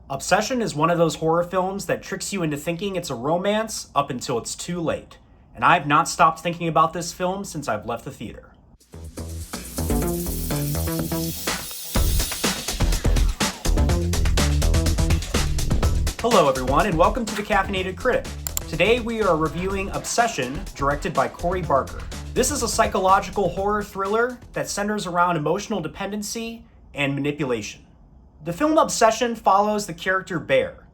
Obsession is one of those horror films that tricks you into thinking it's a romance up until it's too late. And I've not stopped thinking about this film since I've left the theater. Hello everyone, and welcome to the Caffeinated Critic. Today we are reviewing Obsession, directed by Corey Barker. This is a psychological horror thriller that centers around emotional dependency and manipulation. The film Obsession follows the character Bear,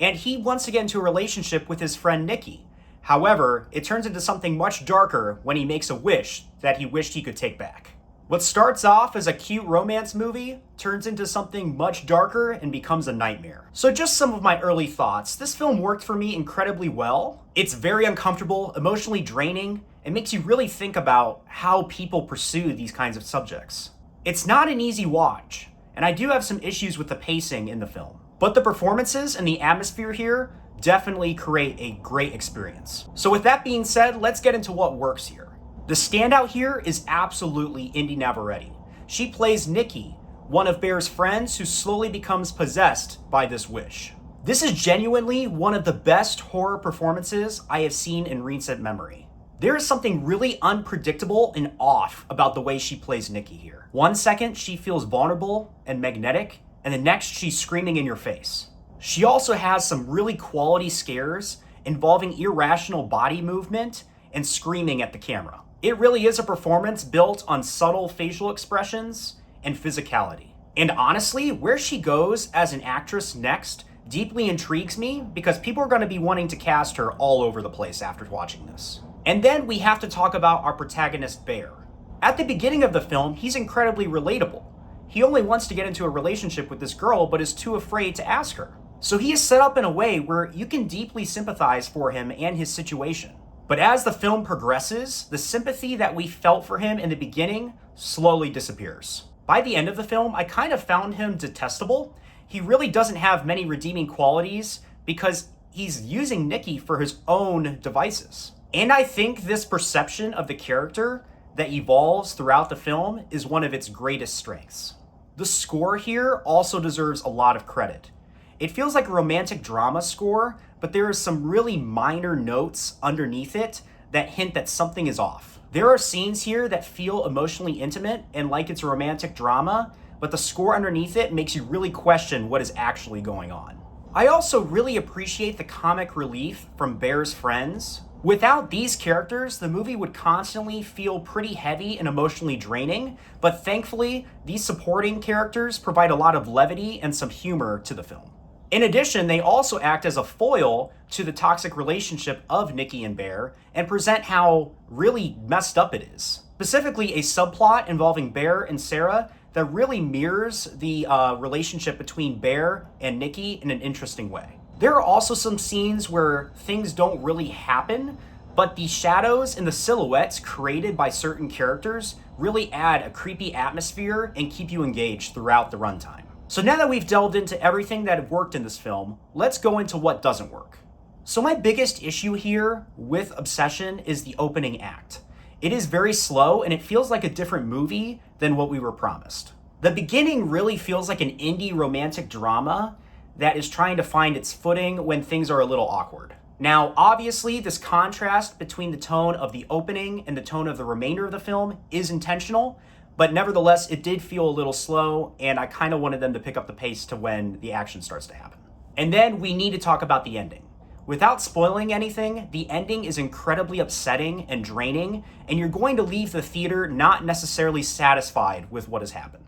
and he wants to get into a relationship with his friend Nikki. However, it turns into something much darker when he makes a wish that he wished he could take back. What starts off as a cute romance movie turns into something much darker and becomes a nightmare. So just some of my early thoughts. This film worked for me incredibly well. It's very uncomfortable, emotionally draining, and makes you really think about how people pursue these kinds of subjects. It's not an easy watch, and I do have some issues with the pacing in the film. But the performances and the atmosphere here definitely create a great experience. So with that being said, let's get into what works here. The standout here is absolutely Indy Navarrete. She plays Nikki, one of Bear's friends who slowly becomes possessed by this wish. This is genuinely one of the best horror performances I have seen in recent memory. There is something really unpredictable and off about the way she plays Nikki here. One second she feels vulnerable and magnetic, and the next she's screaming in your face. She also has some really quality scares involving irrational body movement and screaming at the camera. It really is a performance built on subtle facial expressions and physicality. And honestly, where she goes as an actress next deeply intrigues me because people are going to be wanting to cast her all over the place after watching this. And then we have to talk about our protagonist, Bear. At the beginning of the film, he's incredibly relatable. He only wants to get into a relationship with this girl, but is too afraid to ask her. So he is set up in a way where you can deeply sympathize for him and his situation. But as the film progresses, the sympathy that we felt for him in the beginning slowly disappears. By the end of the film, I kind of found him detestable. He really doesn't have many redeeming qualities because he's using Nikki for his own devices. And I think this perception of the character that evolves throughout the film is one of its greatest strengths. The score here also deserves a lot of credit. It feels like a romantic drama score, but there are some really minor notes underneath it that hint that something is off. There are scenes here that feel emotionally intimate and like it's a romantic drama, but the score underneath it makes you really question what is actually going on. I also really appreciate the comic relief from Bear's friends. Without these characters, the movie would constantly feel pretty heavy and emotionally draining, but thankfully, these supporting characters provide a lot of levity and some humor to the film. In addition, they also act as a foil to the toxic relationship of Nikki and Bear and present how really messed up it is. Specifically, a subplot involving Bear and Sarah that really mirrors the relationship between Bear and Nikki in an interesting way. There are also some scenes where things don't really happen, but the shadows and the silhouettes created by certain characters really add a creepy atmosphere and keep you engaged throughout the runtime. So now that we've delved into everything that worked in this film, let's go into what doesn't work. So my biggest issue here with Obsession is the opening act. It is very slow and it feels like a different movie than what we were promised. The beginning really feels like an indie romantic drama that is trying to find its footing when things are a little awkward. Now, obviously, this contrast between the tone of the opening and the tone of the remainder of the film is intentional, but nevertheless, it did feel a little slow, and I kind of wanted them to pick up the pace to when the action starts to happen. And then we need to talk about the ending. Without spoiling anything, the ending is incredibly upsetting and draining, and you're going to leave the theater not necessarily satisfied with what has happened.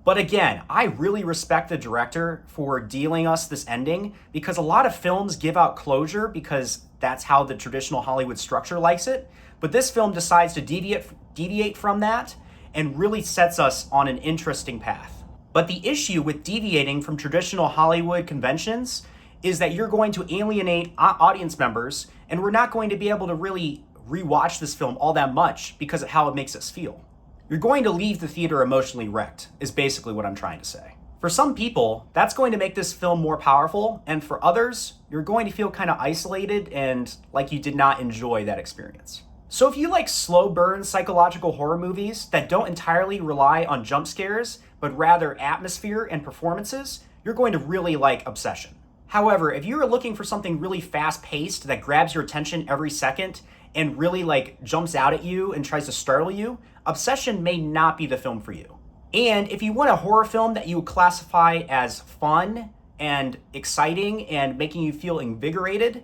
But again, I really respect the director for dealing us this ending because a lot of films give out closure because that's how the traditional Hollywood structure likes it. But this film decides to deviate from that and really sets us on an interesting path. But the issue with deviating from traditional Hollywood conventions is that you're going to alienate audience members, and we're not going to be able to really rewatch this film all that much because of how it makes us feel. You're going to leave the theater emotionally wrecked, is basically what I'm trying to say. For some people, that's going to make this film more powerful, and for others, you're going to feel kind of isolated and like you did not enjoy that experience. So if you like slow burn psychological horror movies that don't entirely rely on jump scares, but rather atmosphere and performances, you're going to really like Obsession. However, if you're looking for something really fast-paced that grabs your attention every second and really like jumps out at you and tries to startle you, Obsession may not be the film for you. And if you want a horror film that you would classify as fun and exciting and making you feel invigorated,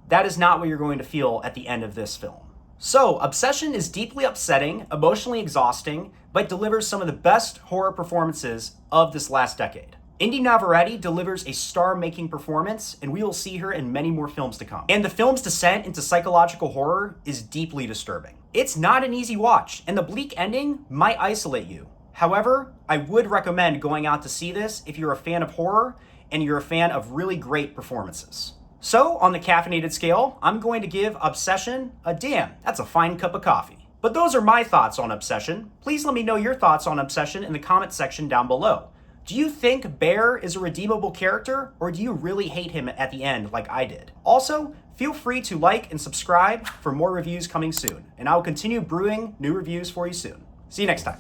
that is not what you're going to feel at the end of this film. So, Obsession is deeply upsetting, emotionally exhausting, but delivers some of the best horror performances of this last decade. Indy Navarrete delivers a star-making performance, and we will see her in many more films to come. And the film's descent into psychological horror is deeply disturbing. It's not an easy watch, and the bleak ending might isolate you. However, I would recommend going out to see this if you're a fan of horror and you're a fan of really great performances. So, on the caffeinated scale, I'm going to give Obsession a damn, that's a fine cup of coffee. But those are my thoughts on Obsession. Please let me know your thoughts on Obsession in the comment section down below. Do you think Bear is a redeemable character, or do you really hate him at the end like I did? Also, feel free to like and subscribe for more reviews coming soon, and I will continue brewing new reviews for you soon. See you next time.